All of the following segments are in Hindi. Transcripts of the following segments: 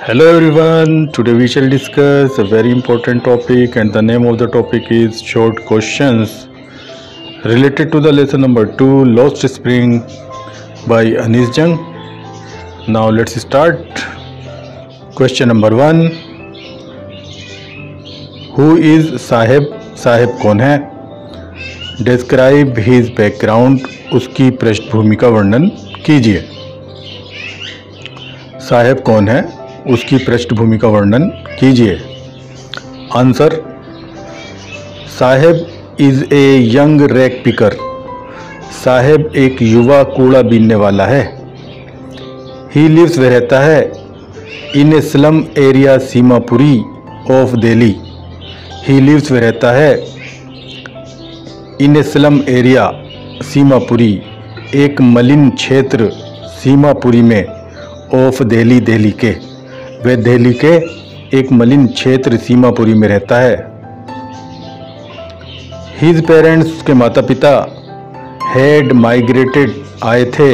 Hello everyone, today we shall discuss a very important topic and the name of the topic is short questions related to the lesson number 2 Lost Spring by Anis Jung. Now let's start. Question number 1. Who is Sahib? साहेब कौन है? Describe his background. उसकी पृष्ठभूमि का वर्णन कीजिए. साहेब कौन है? उसकी पृष्ठभूमि का वर्णन कीजिए. Answer: Saheb is a young rag picker. Saheb एक युवा कूड़ा बीनने वाला है. ही लिव्स वह रहता है in a slum area Seemapuri of Delhi. He lives वह रहता है in a slum area Seemapuri एक मलिन क्षेत्र सीमापुरी में ऑफ दिल्ली दिल्ली के. वह दिल्ली के एक मलिन क्षेत्र सीमापुरी में रहता है. हिज पेरेंट्स के माता पिता हैड माइग्रेटेड आए थे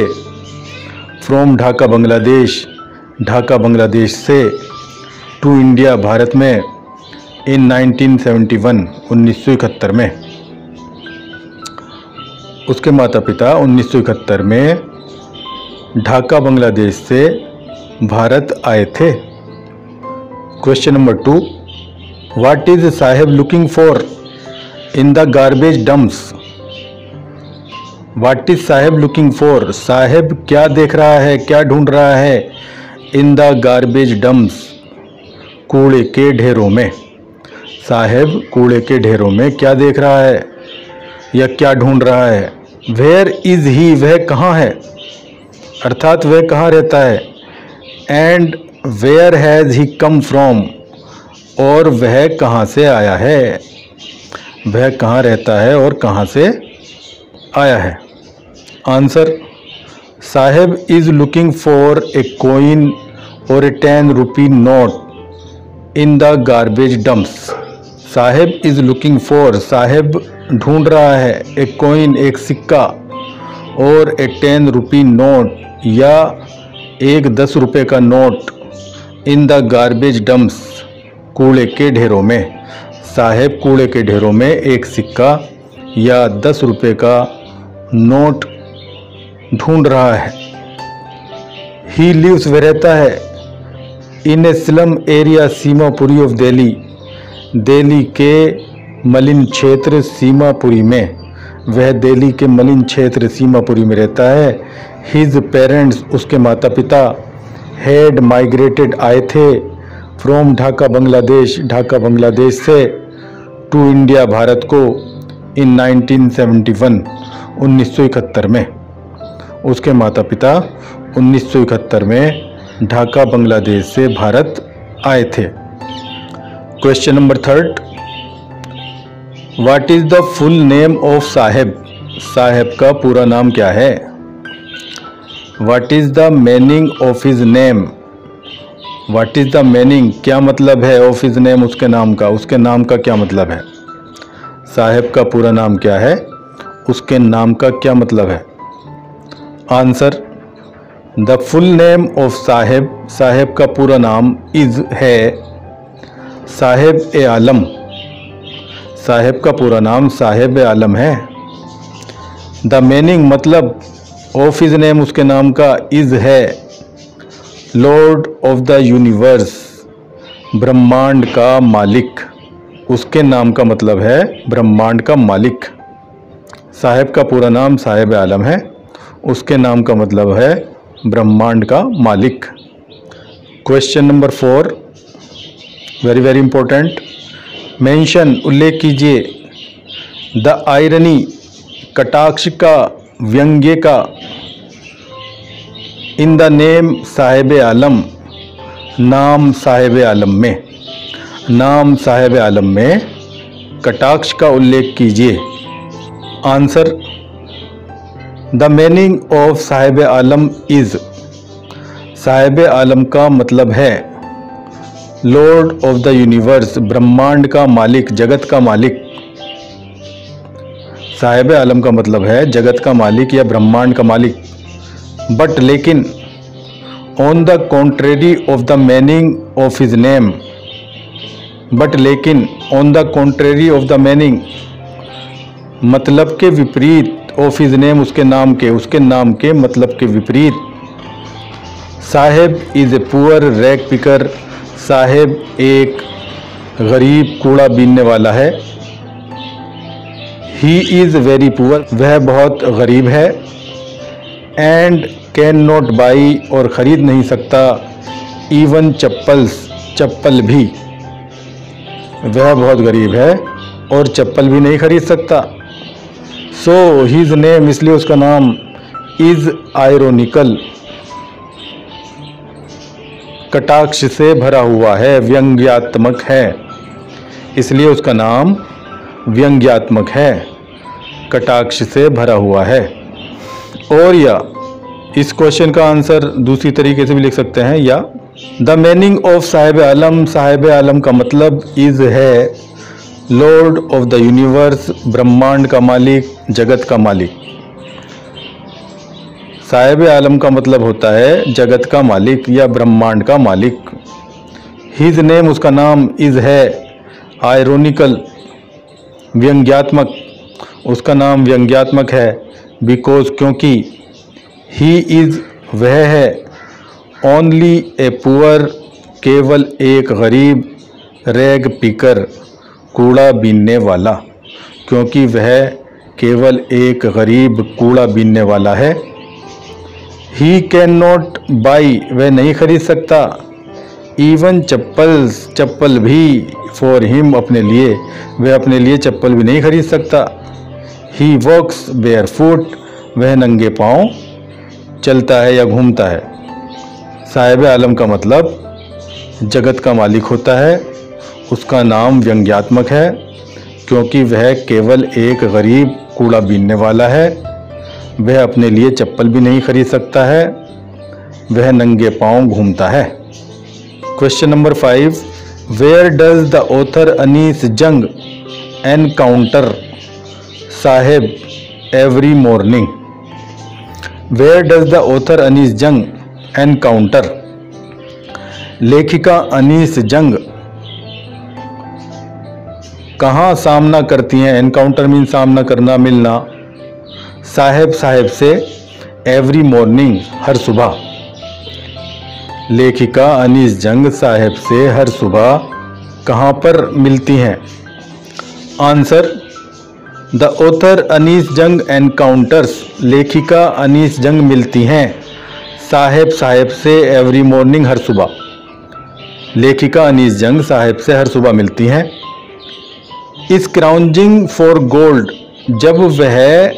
फ्रॉम ढाका बांग्लादेश. ढाका बांग्लादेश से टू इंडिया भारत में इन 1971 1971 में. उसके माता पिता 1971 में ढाका बांग्लादेश से भारत आए थे. Question number 2. What is Saheb looking for in the garbage dumps? What is Saheb looking for? Saheb क्या देख रहा है, क्या ढूंढ रहा है? इन द गार्बेज डम्प्स कूड़े के ढेरों में. साहेब कूड़े के ढेरों में क्या देख रहा है या क्या ढूंढ रहा है? Where is he? वह कहाँ है, अर्थात वह कहाँ रहता है. And where has he come from? और वह कहाँ से आया है. वह कहाँ रहता है और कहाँ से आया है. Answer: Saheb is looking for a coin और a 10 rupee note in the garbage dumps. Saheb is looking for, Saheb ढूंढ रहा है, ए कोइन एक सिक्का और ए 10 रुपी नोट या एक 10 रुपये का note in the garbage dumps कूड़े के ढेरों में. साहेब कूड़े के ढेरों में एक सिक्का या 10 रुपये का नोट ढूंढ रहा है. ही लिव्स वह रहता है in a slum area Seemapuri of Delhi. Delhi के मलिन क्षेत्र सीमापुरी में. वह दिल्ली के मलिन क्षेत्र सीमापुरी में रहता है. हिज पेरेंट्स उसके माता पिता हैड माइग्रेटेड आए थे फ्रॉम ढाका बांग्लादेश. ढाका बांग्लादेश से टू इंडिया भारत को इन 1971 1971 में. उसके माता पिता 1971 में ढाका बांग्लादेश से भारत आए थे. Question number 3. What is the full name of Saheb? Saheb का पूरा नाम क्या है? What is the meaning of his name? What is the meaning, क्या मतलब है ऑफ हिज नेम, उसके नाम का. उसके नाम का क्या मतलब है? साहेब का पूरा नाम क्या है, उसके नाम का क्या मतलब है? Answer: the full name of Saheb, Saheb का पूरा नाम इज है साहेब ए आलम. साहेब का पूरा नाम साहेब ए आलम है. द मीनिंग मतलब ऑफ हिज नेम, उसके नाम का इज है लॉर्ड ऑफ द यूनिवर्स, ब्रह्मांड का मालिक. उसके नाम का मतलब है ब्रह्मांड का मालिक. साहेब का पूरा नाम साहेब आलम है, उसके नाम का मतलब है ब्रह्मांड का मालिक. Question number 4, very very important. Mention उल्लेख कीजिए द आयरनी कटाक्ष का, व्यंग्य का इन द नेम साहेब आलम, नाम साहेब आलम में. नाम साहेब आलम में कटाक्ष का उल्लेख कीजिए. Answer: the meaning of Saheb Alam is, Saheb Alam का मतलब है लॉर्ड ऑफ द यूनिवर्स, ब्रह्मांड का मालिक, जगत का मालिक. साहेब आलम का मतलब है जगत का मालिक या ब्रह्मांड का मालिक. बट लेकिन on the contrary of the meaning of his name, but लेकिन, on the contrary of the meaning मतलब के विपरीत, ऑफ हिज नेम उसके नाम के मतलब के विपरीत। Saheb is a poor rag picker, Saheb एक गरीब कूड़ा बीनने वाला है। ही इज़ वेरी पुअर, वह बहुत गरीब है। एंड कैन नॉट बाई, और ख़रीद नहीं सकता। इवन चप्पल्स, चप्पल भी, वह बहुत गरीब है और चप्पल भी नहीं खरीद सकता। सो हीज नेम, इसलिए उसका नाम, इज़ आयरोनिकल, कटाक्ष से भरा हुआ है, व्यंग्यात्मक है, इसलिए उसका नाम व्यंग्यात्मक है, कटाक्ष से भरा हुआ है। और या इस क्वेश्चन का आंसर दूसरी तरीके से भी लिख सकते हैं, या द मीनिंग ऑफ साहिब आलम, साहिब आलम का मतलब इज़ है लॉर्ड ऑफ द यूनिवर्स, ब्रह्मांड का मालिक, जगत का मालिक। साहिब आलम का मतलब होता है जगत का मालिक या ब्रह्मांड का मालिक। हिज नेम, उसका नाम, इज़ है आयरोनिकल, व्यंग्यात्मक, उसका नाम व्यंग्यात्मक है। बिकॉज, क्योंकि, ही इज़, वह है, ओनली ए पुअर, केवल एक गरीब, रैग पिकर, कूड़ा बीनने वाला, क्योंकि वह केवल एक गरीब कूड़ा बीनने वाला है। ही कैन नॉट बाई, वह नहीं खरीद सकता। इवन चप्पल्स, चप्पल भी, फॉर हिम, अपने लिए, वह अपने लिए चप्पल भी नहीं खरीद सकता। ही वॉक्स बेयर फुट, वह नंगे पाँव चलता है या घूमता है। साहिब आलम का मतलब जगत का मालिक होता है, उसका नाम व्यंग्यात्मक है क्योंकि वह केवल एक गरीब कूड़ा बीनने वाला है, वह अपने लिए चप्पल भी नहीं खरीद सकता है, वह नंगे पाँव घूमता है। Question number 5, where does the author Anees Jung encounter Saheb every morning. Where does the author Anees Jung encounter, लेखिका अनीस जंग कहाँ सामना करती हैं। एनकाउंटर मीन सामना करना, मिलना। साहेब, साहेब से, एवरी मॉर्निंग, हर सुबह। लेखिका अनीस जंग साहेब से हर सुबह कहाँ पर मिलती हैं। आंसर, द ऑथर अनीस जंग एनकाउंटर्स, लेखिका अनीस जंग मिलती हैं साहेब, साहेब से, एवरी मॉर्निंग, हर सुबह। लेखिका अनीस जंग साहेब से हर सुबह मिलती हैं। स्क्राउंजिंग फॉर गोल्ड, जब वह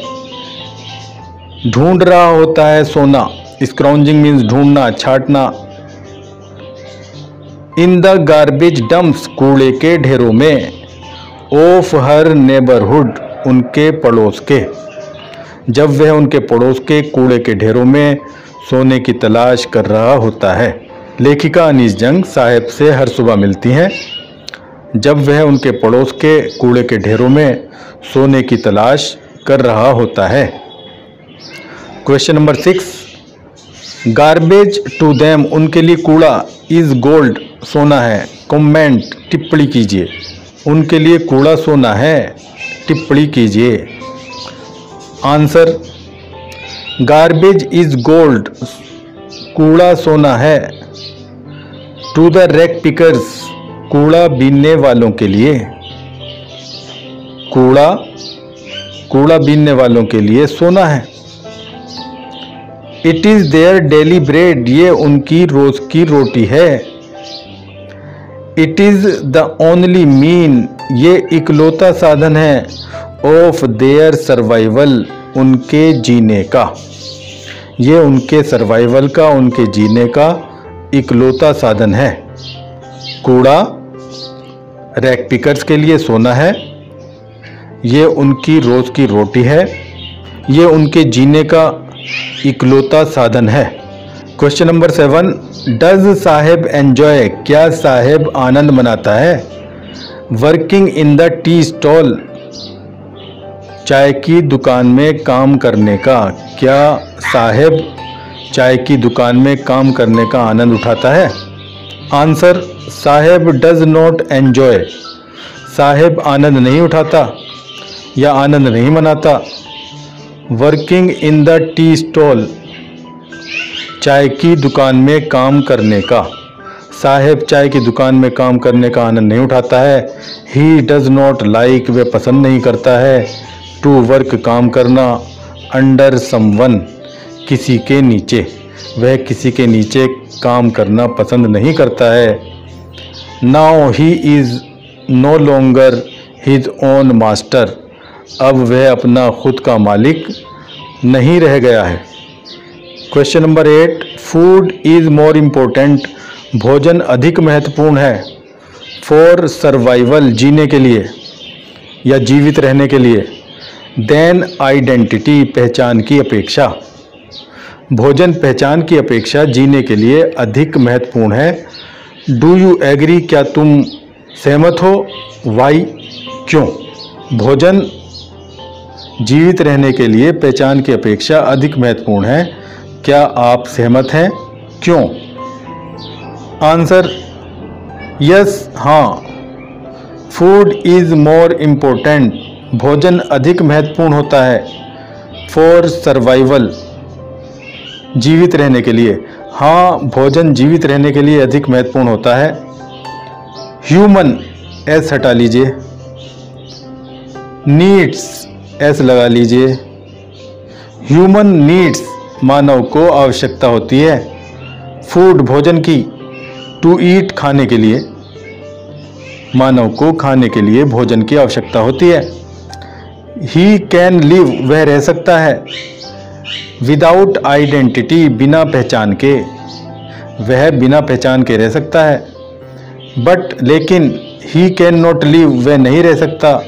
ढूंढ रहा होता है सोना। स्क्राउंजिंग मीन्स ढूंढना, छाटना। इन द गार्बेज डंप्स, कूड़े के ढेरों में। ऑफ हर नेबरहुड, उनके पड़ोस के। जब वह उनके पड़ोस के कूड़े के ढेरों में सोने की तलाश कर रहा होता है। लेखिका अनीस जंग साहेब से हर सुबह मिलती हैं जब वह उनके पड़ोस के कूड़े के ढेरों में सोने की तलाश कर रहा होता है। Question number 6, garbage to them, उनके लिए कूड़ा, इज गोल्ड, सोना है। कमेंट, टिप्पणी कीजिए। उनके लिए कूड़ा सोना है, टिप्पणी कीजिए। आंसर, गार्बेज इज गोल्ड, कूड़ा सोना है। टू द रैक पिकर्स, कूड़ा बीनने वालों के लिए। कूड़ा बीनने वालों के लिए सोना है। It is their daily bread, ये उनकी रोज की रोटी है। It is the only mean, ये इकलौता साधन है। ऑफ देयर सर्वाइवल, उनके जीने का। ये उनके सर्वाइवल का, उनके जीने का इकलौता साधन है। कूड़ा रैक पिकर्स के लिए सोना है, ये उनकी रोज की रोटी है, ये उनके जीने का इकलौता साधन है। Question number 7, does Saheb enjoy, क्या साहेब आनंद मनाता है। Working in the tea stall, चाय की दुकान में काम करने का। क्या साहेब चाय की दुकान में काम करने का आनंद उठाता है? Answer, Saheb does not enjoy. Saheb आनंद नहीं उठाता या आनंद नहीं मनाता। Working in the tea stall, चाय की दुकान में काम करने का। साहेब चाय की दुकान में काम करने का आनंद नहीं उठाता है। ही डज नॉट लाइक, वह पसंद नहीं करता है। टू वर्क, काम करना। अंडर समवन, किसी के नीचे, वह किसी के नीचे काम करना पसंद नहीं करता है। Now he is no longer his own master, अब वह अपना खुद का मालिक नहीं रह गया है। Question number 8, food is more important, भोजन अधिक महत्वपूर्ण है। फॉर सर्वाइवल, जीने के लिए या जीवित रहने के लिए। देन आइडेंटिटी, पहचान की अपेक्षा। भोजन पहचान की अपेक्षा जीने के लिए अधिक महत्वपूर्ण है। डू यू एग्री, क्या तुम सहमत हो? वाई, क्यों? भोजन जीवित रहने के लिए पहचान की अपेक्षा अधिक महत्वपूर्ण है। क्या आप सहमत हैं? क्यों? आंसर, यस, हाँ। फूड इज़ मोर इम्पोर्टेंट, भोजन अधिक महत्वपूर्ण होता है। फॉर सर्वाइवल, जीवित रहने के लिए। हाँ, भोजन जीवित रहने के लिए अधिक महत्वपूर्ण होता है। ह्यूमन, एस हटा लीजिए। नीड्स, एस लगा लीजिए। ह्यूमन नीड्स, मानव को आवश्यकता होती है। फूड, भोजन की। टू ईट, खाने के लिए। मानव को खाने के लिए भोजन की आवश्यकता होती है। ही कैन लिव, वह रह सकता है। विदाउट आइडेंटिटी, बिना पहचान के, वह बिना पहचान के रह सकता है। बट, लेकिन, ही कैन नॉट लिव, वह नहीं रह सकता।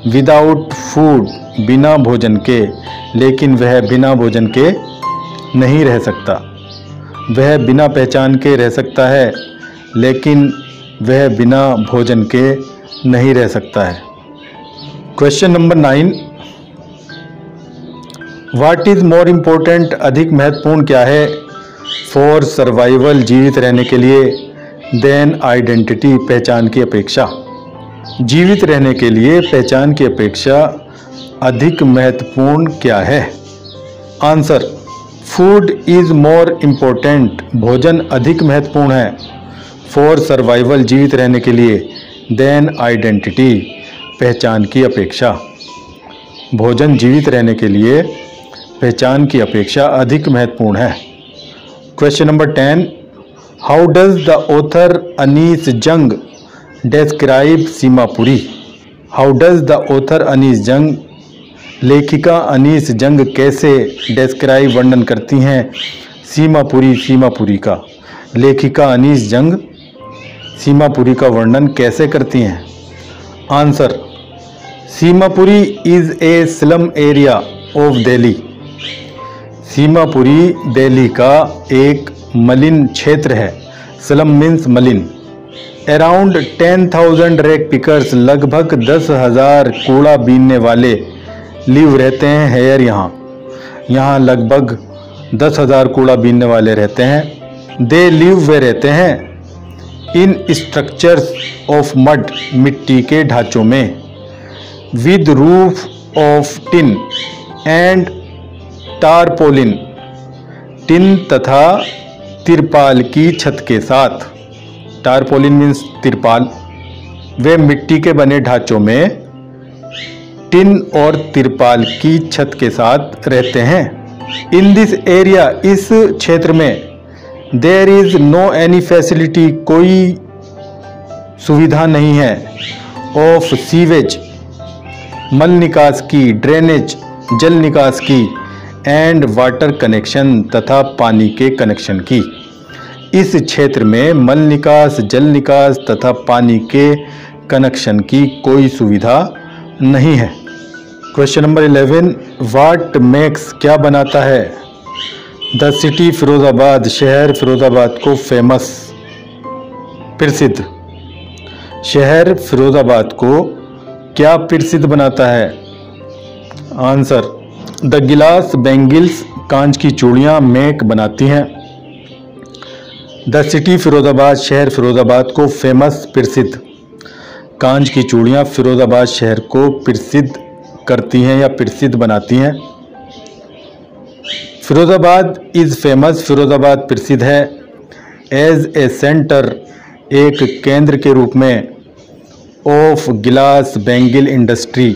विदाउट फूड, बिना भोजन के, लेकिन वह बिना भोजन के नहीं रह सकता। वह बिना पहचान के रह सकता है, लेकिन वह बिना भोजन के नहीं रह सकता है। Question number 9, what is more important, अधिक महत्वपूर्ण क्या है। फॉर सर्वाइवल, जीवित रहने के लिए। देन आइडेंटिटी, पहचान की अपेक्षा। जीवित रहने के लिए पहचान की अपेक्षा अधिक महत्वपूर्ण क्या है। Answer, food is more important, भोजन अधिक महत्वपूर्ण है। फॉर सर्वाइवल, जीवित रहने के लिए। देन आइडेंटिटी, पहचान की अपेक्षा। भोजन जीवित रहने के लिए पहचान की अपेक्षा अधिक महत्वपूर्ण है। Question number 10, how does the author Anees Jung describe Seemapuri. How does the author Anees Jung, लेखिका अनीस जंग कैसे डिस्क्राइब, वर्णन करती हैं सीमापुरी, सीमापुरी का। लेखिका अनीस जंग सीमापुरी का वर्णन कैसे करती हैं। Answer, Seemapuri is a slum area of Delhi. Seemapuri Delhi का एक मलिन क्षेत्र है। स्लम मीन्स मलिन। अराउंड 10,000 रैक पिकर्स, लगभग 10,000 कूड़ा बीनने वाले लिव रहते हैं हेयर, यहाँ लगभग 10,000 कूड़ा बीनने वाले रहते हैं। दे लिव, वे रहते हैं। इन स्ट्रक्चर्स ऑफ मड, मिट्टी के ढांचों में। With roof of tin and tarpaulin, tin तथा तिरपाल की छत के साथ। टारपोलिन मीन्स तिरपाल। वे मिट्टी के बने ढांचों में टिन और तिरपाल की छत के साथ रहते हैं। इन दिस एरिया, इस क्षेत्र में। There is no any facility, कोई सुविधा नहीं है। ऑफ सीवेज, मल निकास की। ड्रेनेज, जल निकास की। एंड वाटर कनेक्शन, तथा पानी के कनेक्शन की। इस क्षेत्र में मल निकास, जल निकास तथा पानी के कनेक्शन की कोई सुविधा नहीं है। क्वेश्चन नंबर 11, व्हाट मेक्स, क्या बनाता है द सिटी फिरोजाबाद, शहर फिरोजाबाद को फेमस, प्रसिद्ध। शहर फिरोजाबाद को क्या प्रसिद्ध बनाता है। आंसर, द गिलास, बैंगल्स, कांच की चूड़ियाँ मेक बनाती हैं। द सिटी फिरोज़ाबाद, शहर फिरोज़ाबाद को फेमस प्रसिद्ध, कांच की चूड़ियाँ फिरोज़ाबाद शहर को प्रसिद्ध करती हैं या प्रसिद्ध बनाती हैं। फिरोज़ाबाद इज़ फेमस, फिरोज़ाबाद प्रसिद्ध है। एज ए सेंटर, एक केंद्र के रूप में। ऑफ गिलास बैंगल इंडस्ट्री,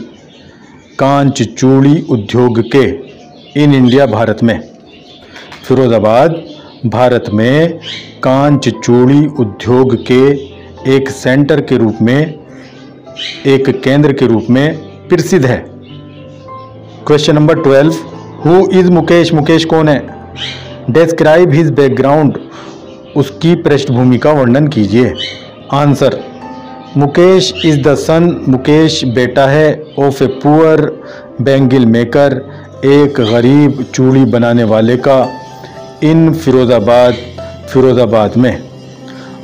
कांच चूड़ी उद्योग के। इन इंडिया, भारत में। फिरोज़ाबाद भारत में कांच चूड़ी उद्योग के एक सेंटर के रूप में, एक केंद्र के रूप में प्रसिद्ध है। Question number 12, who is Mukesh, Mukesh कौन है? डिस्क्राइब हिज बैकग्राउंड, उसकी पृष्ठभूमि का वर्णन कीजिए। आंसर, मुकेश इज़ द सन, मुकेश बेटा है। Of a poor bangle maker, एक गरीब चूड़ी बनाने वाले का। इन फिरोज़ाबाद, फिरोज़ाबाद में।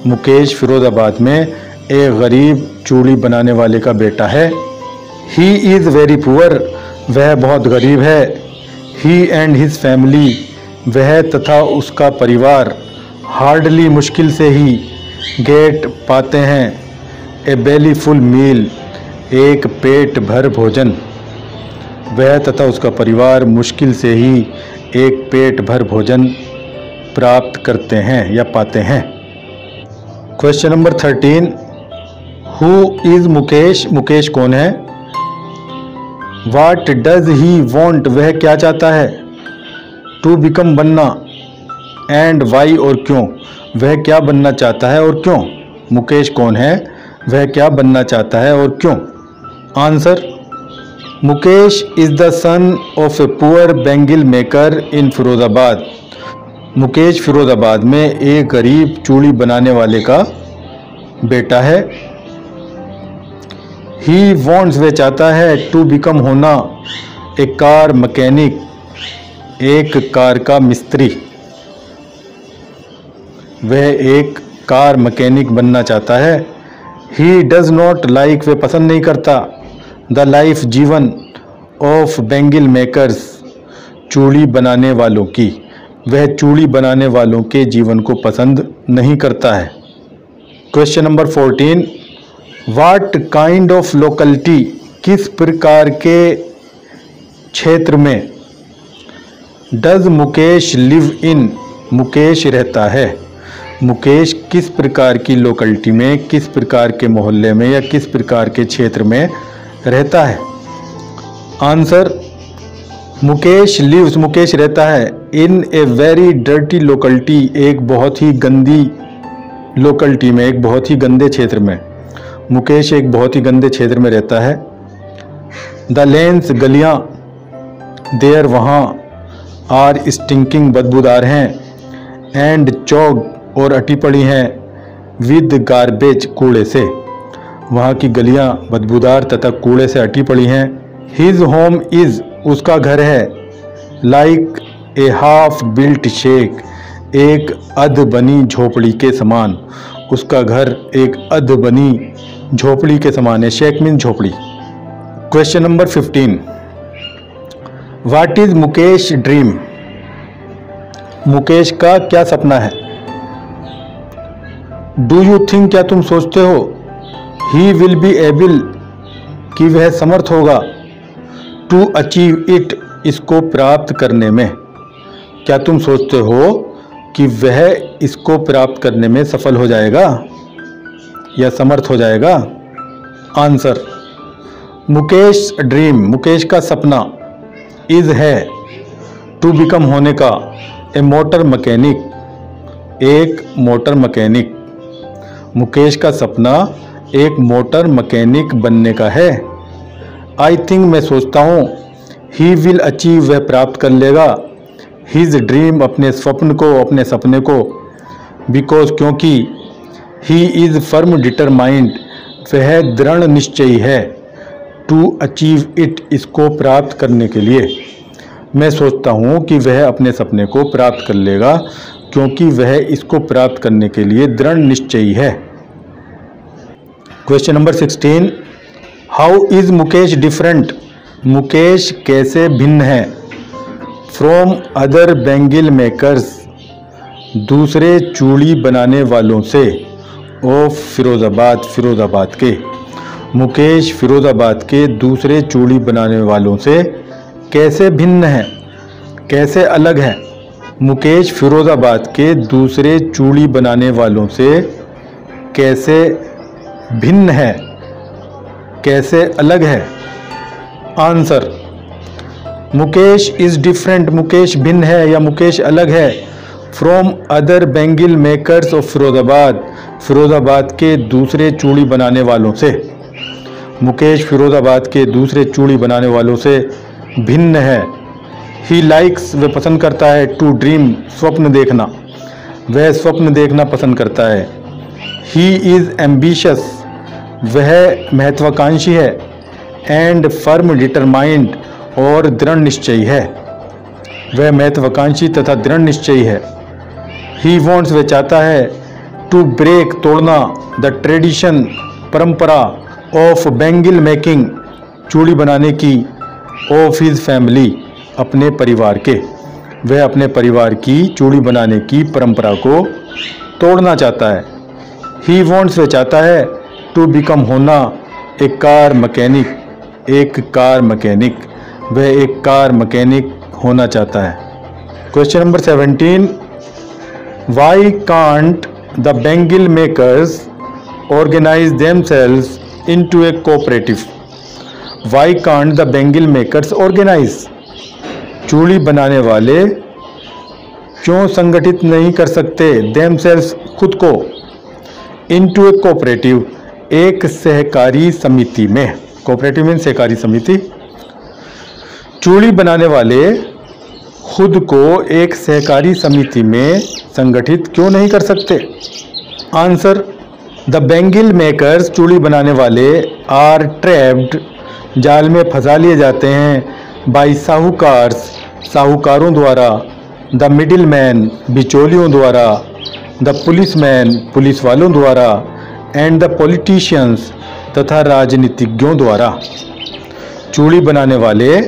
मुकेश फिरोज़ाबाद में एक गरीब चूड़ी बनाने वाले का बेटा है। ही इज़ वेरी पुअर, वह बहुत गरीब है। ही एंड हिज फैमिली, वह तथा उसका परिवार। हार्डली, मुश्किल से ही। गेट, पाते हैं। ए बेली फुल मील, एक पेट भर भोजन। वह तथा उसका परिवार मुश्किल से ही एक पेट भर भोजन प्राप्त करते हैं या पाते हैं। Question number 13, who is Mukesh, Mukesh कौन है? वाट डज ही वॉन्ट, वह क्या चाहता है? टू बिकम, बनना। एंड वाई, और क्यों, वह क्या बनना चाहता है और क्यों? मुकेश कौन है, वह क्या बनना चाहता है और क्यों? Answer, Mukesh is the son of a poor bangle maker in Firozabad. Mukesh Firozabad में एक गरीब चूड़ी बनाने वाले का बेटा है। ही वॉन्ट्स, वह चाहता है। टू बिकम, होना। ए कार मैकेनिक, एक कार का मिस्त्री। वह एक कार मैकेनिक बनना चाहता है। ही डज नॉट लाइक, वह पसंद नहीं करता। द लाइफ, जीवन। ऑफ बैंगल मेकर्स, चूड़ी बनाने वालों की। वह चूड़ी बनाने वालों के जीवन को पसंद नहीं करता है। Question number 14, watt kind of locality, किस प्रकार के क्षेत्र में। Does Mukesh live in, Mukesh रहता है। मुकेश किस प्रकार की लोकेलिटी में, किस प्रकार के मोहल्ले में या किस प्रकार के क्षेत्र में रहता है? आंसर, मुकेश लिव्स, मुकेश रहता है। In a very dirty locality, एक बहुत ही गंदी लोकेलिटी में, एक बहुत ही गंदे क्षेत्र में। मुकेश एक बहुत ही गंदे क्षेत्र में रहता है। द लेन्स, गलियाँ। देयर, वहाँ। आर स्टिंकिंग, बदबूदार हैं। एंड चौक, और अटी पड़ी हैं। विद गार्बेज, कूड़े से। वहाँ की गलियाँ बदबूदार तथा कूड़े से अटी पड़ी हैं। हिज होम इज़, उसका घर है। Like a half built shake, एक अध बनी झोपड़ी के समान। उसका घर एक अध बनी झोपड़ी के समान है। शेक मीन झोपड़ी। Question number 15, what is Mukesh dream, Mukesh का क्या सपना है? डू यू थिंक, क्या तुम सोचते हो? ही विल बी एबल, कि वह समर्थ होगा। टू अचीव इट, इसको प्राप्त करने में। क्या तुम सोचते हो कि वह इसको प्राप्त करने में सफल हो जाएगा या समर्थ हो जाएगा? आंसर, मुकेश ड्रीम, मुकेश का सपना। इज, है। टू बिकम, होने का। ए मोटर मैकेनिक, एक मोटर मैकेनिक। मुकेश का सपना एक मोटर मैकेनिक बनने का है। आई थिंक, मैं सोचता हूँ। ही विल अचीव, वह प्राप्त कर लेगा। हिज ड्रीम, अपने स्वप्न को, अपने सपने को। बिकॉज, क्योंकि। ही इज़ फर्म डिटरमाइंड, वह दृढ़ निश्चयी है। टू अचीव इट, इसको प्राप्त करने के लिए। मैं सोचता हूँ कि वह अपने सपने को प्राप्त कर लेगा क्योंकि वह इसको प्राप्त करने के लिए दृढ़ निश्चयी है। Question number 16, how is Mukesh different, Mukesh कैसे भिन्न है फ्रॉम अदर बैंगल मेकर्स, दूसरे चूड़ी बनाने वालों से, ऑफ फिरोज़ाबाद, फिरोज़ाबाद के। मुकेश फिरोज़ाबाद के दूसरे चूड़ी बनाने वालों से कैसे भिन्न है, कैसे अलग है। मुकेश फिरोज़ाबाद के दूसरे चूड़ी बनाने वालों से कैसे भिन्न है, कैसे अलग है। Answer, Mukesh is different, Mukesh भिन्न है या मुकेश अलग है। From other bangle makers of Firozabad, Firozabad के दूसरे चूड़ी बनाने वालों से। मुकेश फिरोज़ाबाद के दूसरे चूड़ी बनाने वालों से भिन्न है। ही लाइक्स, वह पसंद करता है। टू ड्रीम, स्वप्न देखना, वह स्वप्न देखना पसंद करता है। ही इज़ एम्बिशियस, वह महत्वाकांक्षी है। एंड फर्म डिटरमाइंड, और दृढ़ निश्चयी है, वह महत्वाकांक्षी तथा दृढ़ निश्चयी है। ही वॉन्ट्स, वह चाहता है। टू ब्रेक, तोड़ना। द ट्रेडिशन, परंपरा। ऑफ बैंगल मेकिंग, चूड़ी बनाने की। ऑफ हिज फैमिली, अपने परिवार के, वह अपने परिवार की चूड़ी बनाने की परंपरा को तोड़ना चाहता है। ही वॉन्ट्स, वह चाहता है। टू बिकम, होना। ए कार मैकेनिक, एक कार मैकेनिक, वह एक कार मैकेनिक होना चाहता है। Question number 17, why can't the bangle makers organise themselves into a cooperative. Why can't the bangle makers organise, चूड़ी बनाने वाले क्यों संगठित नहीं कर सकते देमसेल्व्स, खुद को। इनटू ए कोऑपरेटिव, एक सहकारी समिति में। कोऑपरेटिव मीन सहकारी समिति। चूड़ी बनाने वाले खुद को एक सहकारी समिति में संगठित क्यों नहीं कर सकते। आंसर, द बैंगल मेकर्स, चूड़ी बनाने वाले, आर ट्रैप्ड, जाल में फंसा लिए जाते हैं। बाई साहूकार्स, साहूकारों द्वारा। द मिडिल मैन, बिचौलियों द्वारा। द पुलिसमैन, पुलिस वालों द्वारा। एंड द पॉलिटिशियंस, तथा राजनीतिज्ञों द्वारा। चूड़ी बनाने वाले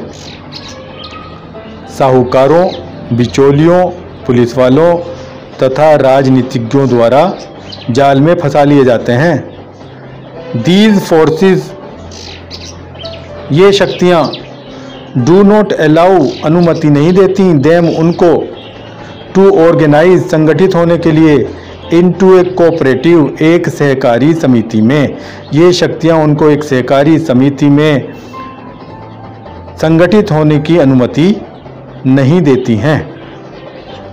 साहूकारों, बिचौलियों, पुलिस वालों तथा राजनीतिज्ञों द्वारा जाल में फंसा लिए जाते हैं। दीज फोर्सेस, ये शक्तियाँ। डू नॉट अलाउ, अनुमति नहीं देती। देम, उनको। टू ऑर्गेनाइज, संगठित होने के लिए। इनटू ए कोऑपरेटिव, एक सहकारी समिति में। ये शक्तियाँ उनको एक सहकारी समिति में संगठित होने की अनुमति नहीं देती हैं।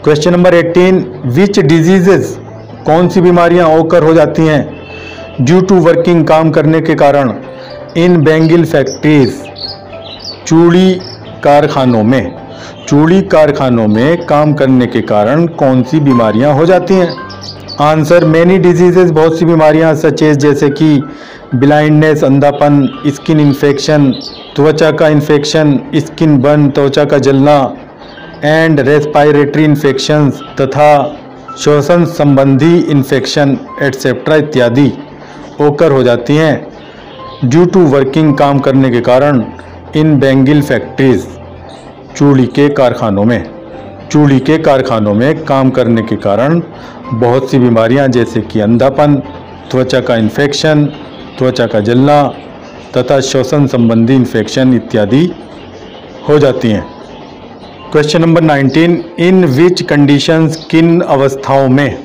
क्वेश्चन नंबर 18, विच डिजीजेस, कौन सी बीमारियां ओकर हो जाती हैं ड्यू टू वर्किंग, काम करने के कारण। इन बैंगल फैक्ट्रीज, चूड़ी कारखानों में। चूड़ी कारखानों में काम करने के कारण कौन सी बीमारियां हो जाती हैं। आंसर, मेनी डिजीजेस, बहुत सी बीमारियां, सचेज जैसे कि ब्लाइंडनेस, अंधापन। स्किन इन्फेक्शन, त्वचा का इन्फेक्शन। स्किन बर्न, त्वचा का जलना। एंड रेस्पायरेटरी इन्फेक्शंस, तथा श्वसन संबंधी इन्फेक्शन एटसेट्रा इत्यादि ओकर हो जाती हैं ड्यू टू वर्किंग, काम करने के कारण। इन बैंगल फैक्ट्रीज, चूड़ी के कारखानों में। चूड़ी के कारखानों में काम करने के कारण बहुत सी बीमारियां जैसे कि अंधापन, त्वचा का इन्फेक्शन, त्वचा का जलना तथा श्वसन संबंधी इन्फेक्शन इत्यादि हो जाती हैं। क्वेश्चन नंबर 19, इन विच कंडीशंस, किन अवस्थाओं में।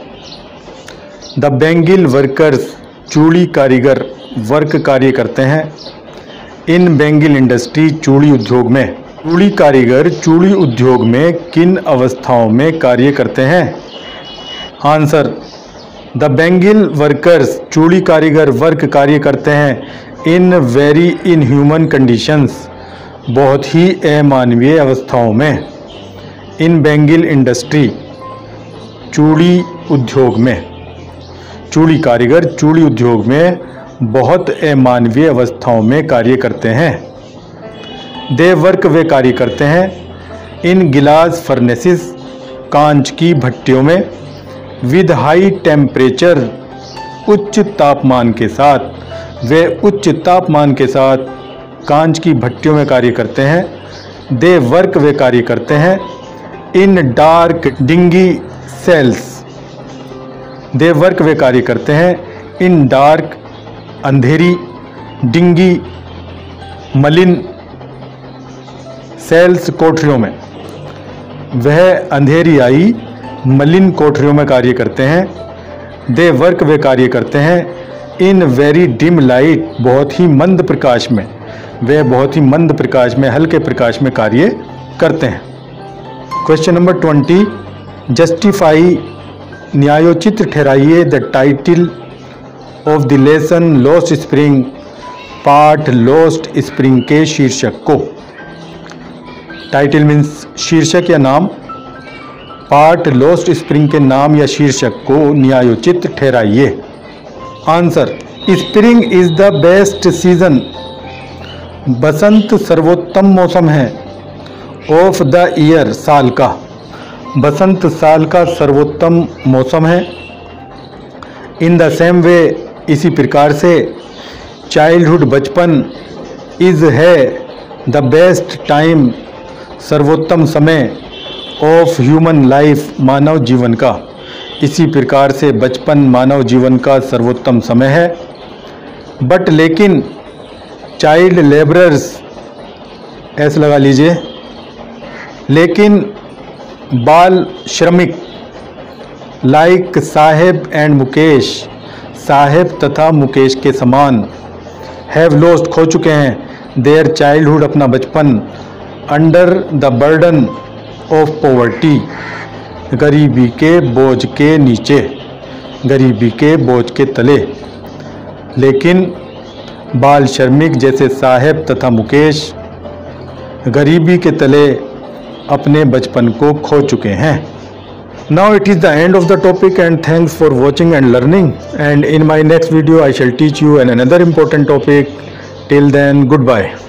द बैंगल वर्कर्स, चूड़ी कारीगर वर्क, कार्य करते हैं। इन बैंगल इंडस्ट्री, चूड़ी उद्योग में। चूड़ी कारीगर चूड़ी उद्योग में किन अवस्थाओं में कार्य करते हैं। आंसर, द बैंगल वर्कर्स, चूड़ी कारीगर वर्क, कार्य करते हैं इन वेरी इनह्यूमन कंडीशंस, बहुत ही अमानवीय अवस्थाओं में। इन बैंगल इंडस्ट्री, चूड़ी उद्योग में। चूड़ी कारीगर चूड़ी उद्योग में बहुत अमानवीय अवस्थाओं में कार्य करते हैं। दे वर्क, वे कार्य करते हैं। इन गिलास फर्नेसिस, कांच की भट्टियों में। विद हाई टेम्परेचर, उच्च तापमान के साथ। वे उच्च तापमान के साथ कांच की भट्टियों में कार्य करते हैं। दे वर्क वे कार्य करते हैं, in dark dingy cells, they work वे कार्य करते हैं, इन डार्क अंधेरी, डिंगी मलिन, सेल्स कोठरियों में, वह अंधेरी आई मलिन कोठरियों में कार्य करते हैं, दे वर्क वे कार्य करते हैं, इन वेरी डिम लाइट, बहुत ही मंद प्रकाश में, वे बहुत ही मंद प्रकाश में, हल्के प्रकाश में कार्य करते हैं। क्वेश्चन नंबर 20, जस्टिफाई, न्यायोचित ठहराइए the title of the lesson lost spring, पाठ लॉस्ट स्प्रिंग के शीर्षक को। टाइटल मीन्स शीर्षक या नाम, पाठ लॉस्ट स्प्रिंग के नाम या शीर्षक को न्यायोचित ठहराइए। Answer, spring is the best season, बसंत सर्वोत्तम मौसम है, ऑफ द ईयर, साल का, बसंत साल का सर्वोत्तम मौसम है। इन द सेम वे, इसी प्रकार से, चाइल्डहुड, बचपन, इज है, द बेस्ट टाइम, सर्वोत्तम समय, ऑफ ह्यूमन लाइफ, मानव जीवन का, इसी प्रकार से बचपन मानव जीवन का सर्वोत्तम समय है। बट लेकिन, चाइल्ड लेबरर्स, ऐसे लगा लीजिए, लेकिन बाल श्रमिक, लाइक साहेब एंड मुकेश, साहेब तथा मुकेश के समान, हैव लॉस्ट, खो चुके हैं, देयर चाइल्डहुड, अपना बचपन, under the burden of poverty, गरीबी के बोझ के नीचे, गरीबी के बोझ के तले। लेकिन बाल श्रमिक जैसे साहेब तथा मुकेश गरीबी के तले अपने बचपन को खो चुके हैं। Now it is the end of the topic, and thanks for watching and learning, and in my next video I shall teach you another important topic. Till then, goodbye.